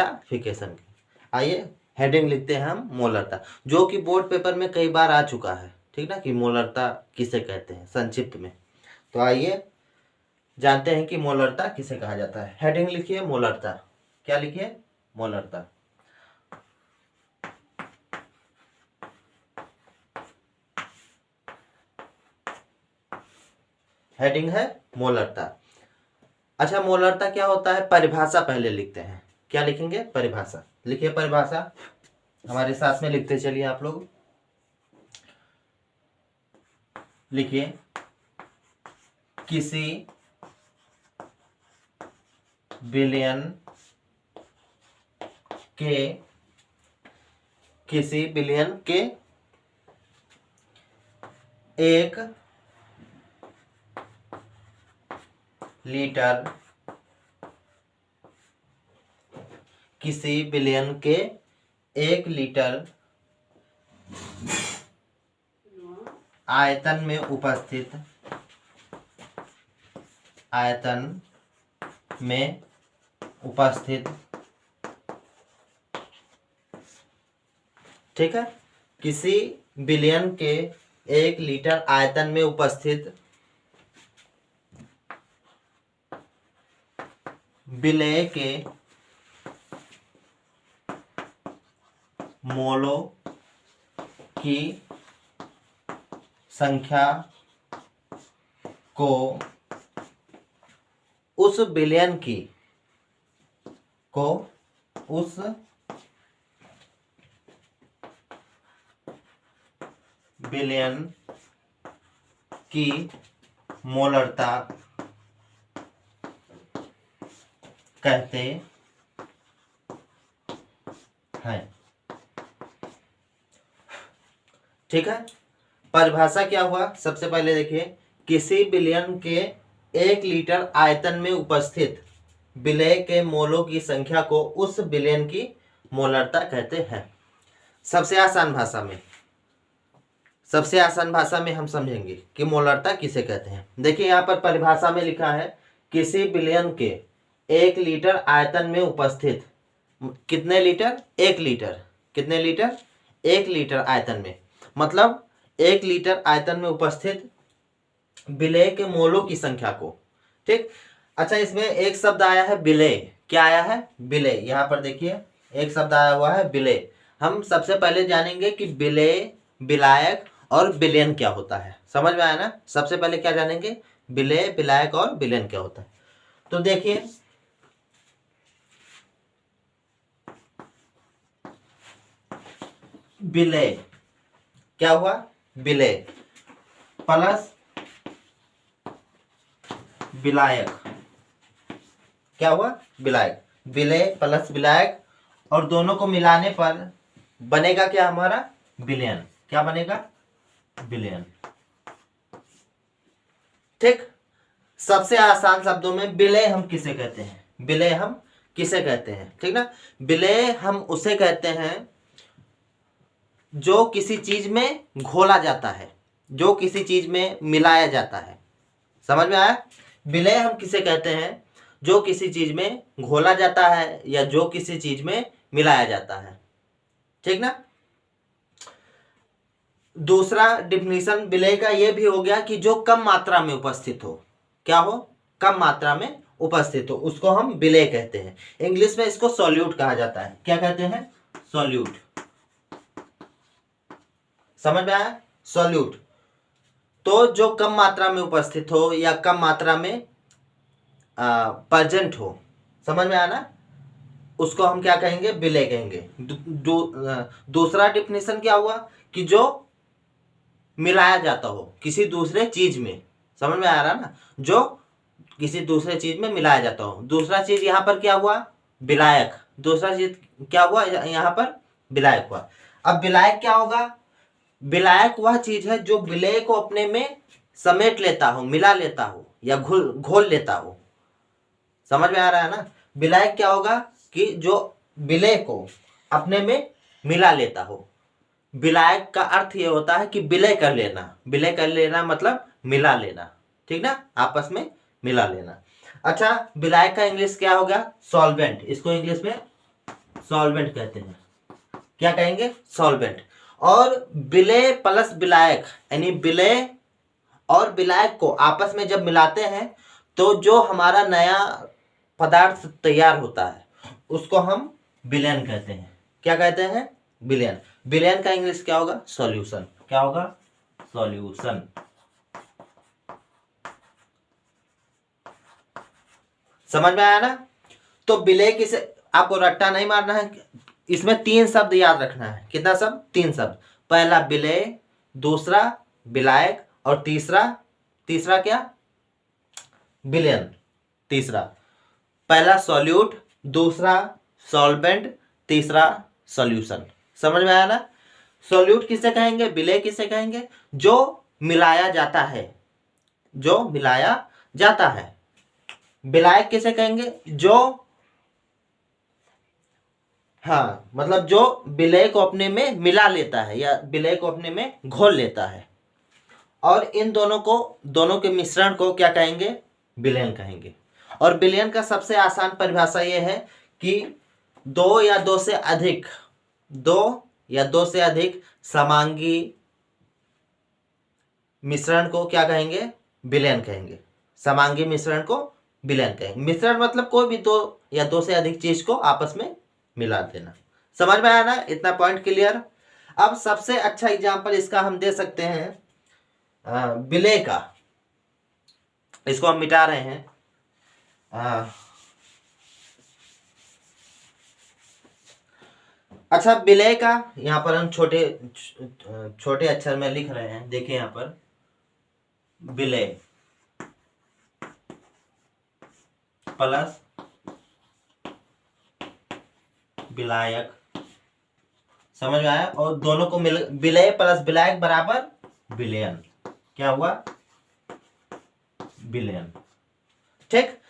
मोलर्टाफिकेशन की। आइए हेडिंग लिखते हैं हम मोलरता, जो कि बोर्ड पेपर में कई बार आ चुका है, ठीक ना, कि मोलरता किसे कहते हैं संक्षिप्त में। तो आइए जानते हैं कि मोलरता किसे कहा जाता है। हेडिंग लिखिए मोलरता, क्या लिखिए, मोलरता। हेडिंग है मोलरता। अच्छा, मोलरता क्या होता है, परिभाषा पहले लिखते हैं। क्या लिखेंगे, परिभाषा। लिखिए परिभाषा, हमारे साथ में लिखते चलिए आप लोग। लिखिए, किसी विलयन के एक लीटर, किसी विलयन के 1 लीटर आयतन में उपस्थित, ठीक है, किसी विलयन के 1 लीटर आयतन में उपस्थित विलय के मोलों की संख्या को उस विलयन की मोलरता कहते हैं। ठीक है, परिभाषा क्या हुआ, सबसे पहले देखिए, किसी विलयन के 1 लीटर आयतन में उपस्थित विलय के मोलों की संख्या को उस विलयन की मोलरता कहते हैं। सबसे आसान भाषा में हम समझेंगे कि मोलरता किसे कहते हैं। देखिए यहाँ पर परिभाषा में लिखा है, किसी विलयन के 1 लीटर आयतन में उपस्थित, कितने लीटर, 1 लीटर, कितने लीटर, 1 लीटर आयतन में, मतलब 1 लीटर आयतन में उपस्थित विलय के मोलों की संख्या को। ठीक, अच्छा, इसमें एक शब्द आया है विलय। क्या आया है, विलय। यहाँ पर देखिए एक शब्द आया हुआ है विलय। हम सबसे पहले जानेंगे कि विलय, विलायक और विलयन क्या होता है। समझ में आया ना। सबसे पहले क्या जानेंगे, विलय, विलायक और विलयन क्या होता है। तो देखिए, विलय क्या हुआ, विलय प्लस विलायक, क्या हुआ, विलायक। विलय प्लस विलायक, और दोनों को मिलाने पर बनेगा क्या हमारा, विलयन। क्या बनेगा, विलयन। ठीक, सबसे आसान शब्दों में विलय हम किसे कहते हैं, विलय हम किसे कहते हैं, ठीक ना। विलय हम उसे कहते हैं जो किसी चीज में घोला जाता है, जो किसी चीज में मिलाया जाता है। समझ में आया। विलय हम किसे कहते हैं, जो किसी चीज में घोला जाता है या जो किसी चीज में मिलाया जाता है, ठीक ना। दूसरा डिफिनीशन विलय का यह भी हो गया कि जो कम मात्रा में उपस्थित हो। क्या हो, कम मात्रा में उपस्थित हो, उसको हम विलय कहते हैं। इंग्लिश में इसको सॉल्यूट कहा जाता है। क्या कहते हैं, सॉल्यूट। समझ में आया, सॉल्यूट। तो जो कम मात्रा में उपस्थित हो या कम मात्रा में प्रेजेंट हो, समझ में आया ना, उसको हम क्या कहेंगे, विलय कहेंगे। दूसरा डिफिनेशन क्या हुआ कि जो मिलाया जाता हो किसी दूसरे चीज में। समझ में आ रहा ना, जो किसी दूसरे चीज में मिलाया जाता हो। दूसरा चीज यहाँ पर क्या हुआ, विलायक। दूसरा चीज क्या हुआ यहाँ पर, विलायक हुआ। अब विलायक क्या होगा, विलायक वह चीज है जो विलय को अपने में समेट लेता हो, मिला लेता हो या घोल लेता हो। समझ में आ रहा है ना। विलायक क्या होगा कि जो विलय को अपने में मिला लेता हो। विलायक का अर्थ ये होता है कि विलय कर लेना। विलय कर लेना मतलब मिला लेना, ठीक ना, आपस में मिला लेना। अच्छा, विलायक का इंग्लिश क्या होगा, सॉल्वेंट। इसको इंग्लिश में सॉल्वेंट कहते हैं। क्या कहेंगे? सॉल्वेंट। और विलेय प्लस विलायक, यानी विलेय और विलायक को आपस में जब मिलाते हैं तो जो हमारा नया पदार्थ तैयार होता है उसको हम विलयन कहते हैं। क्या कहते हैं? विलयन। विलयन का इंग्लिश क्या होगा? सॉल्यूशन। क्या होगा? सॉल्यूशन। समझ में आया ना? तो विलेय किसे, आपको रट्टा नहीं मारना है, इसमें 3 शब्द याद रखना है। कितना शब्द? 3 शब्द। पहला विलेय, दूसरा विलायक और तीसरा क्या? विलयन। तीसरा, पहला सॉल्यूट, दूसरा सॉल्वेंट, तीसरा सॉल्यूशन। समझ में आया ना? सॉल्यूट किसे कहेंगे? विलेय किसे कहेंगे? जो मिलाया जाता है, जो मिलाया जाता है। विलायक किसे कहेंगे? जो, हाँ, मतलब जो विलेय को अपने में मिला लेता है या विलेय को अपने में घोल लेता है। और इन दोनों के मिश्रण को क्या कहेंगे? विलयन कहेंगे। और विलयन का सबसे आसान परिभाषा यह है कि दो या दो से अधिक समांगी मिश्रण को क्या कहेंगे? विलयन कहेंगे। समांगी मिश्रण को विलयन कहेंगे। मिश्रण मतलब कोई भी 2 या 2 से अधिक चीज को आपस में मिला देना। समझ में आया ना? इतना पॉइंट क्लियर। अब सबसे अच्छा एग्जांपल इसका हम दे सकते हैं विलेय का। इसको हम मिटा रहे हैं। अच्छा, विलेय का यहाँ पर हम छोटे अक्षर में लिख रहे हैं। देखिए यहाँ पर विलेय प्लस विलायक। समझ में आया? और दोनों को मिल, विलेय प्लस विलायक बराबर विलयन। क्या हुआ? विलयन। ठीक।